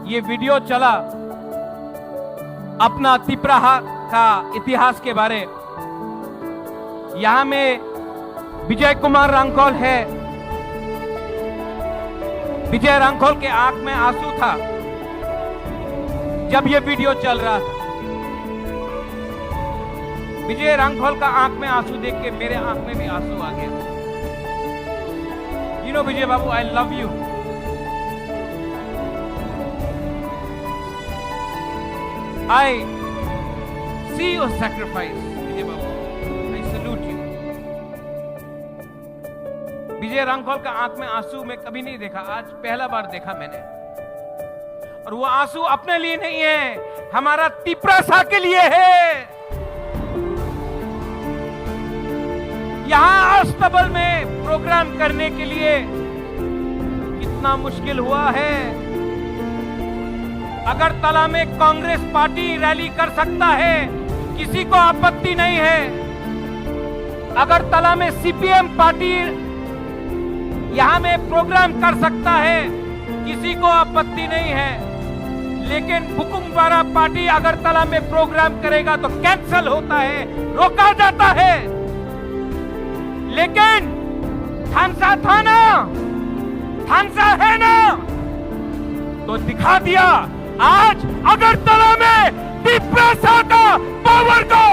ये वीडियो चला अपना तिपराहा का इतिहास के बारे। यहां में विजय कुमार रांखोल है। विजय रांखोल के आंख में आंसू था जब ये वीडियो चल रहा था। विजय रांखोल का आंख में आंसू देख के मेरे आंख में भी आंसू आ गया। You know, Vijay Babu, I love you. I see your sacrifice, Vijay Babu. I salute you. विजय रांखोल का आंख में आंसू मैं कभी नहीं देखा, आज पहला बार देखा मैंने। और वो आंसू अपने लिए नहीं है, हमारा तिपरासा के लिए है। यहां अस्तबल में प्रोग्राम करने के लिए कितना मुश्किल हुआ है। अगरतला में कांग्रेस पार्टी रैली कर सकता है, किसी को आपत्ति नहीं है। अगरतला में सीपीएम पार्टी यहां में प्रोग्राम कर सकता है, किसी को आपत्ति नहीं है। लेकिन बुकुमवारा पार्टी अगरतला में प्रोग्राम करेगा तो कैंसिल होता है, रोका जाता है। लेकिन थानसा था ना, थानसा है ना, तो दिखा दिया आज अगरतला में तिपरासा का पावर को।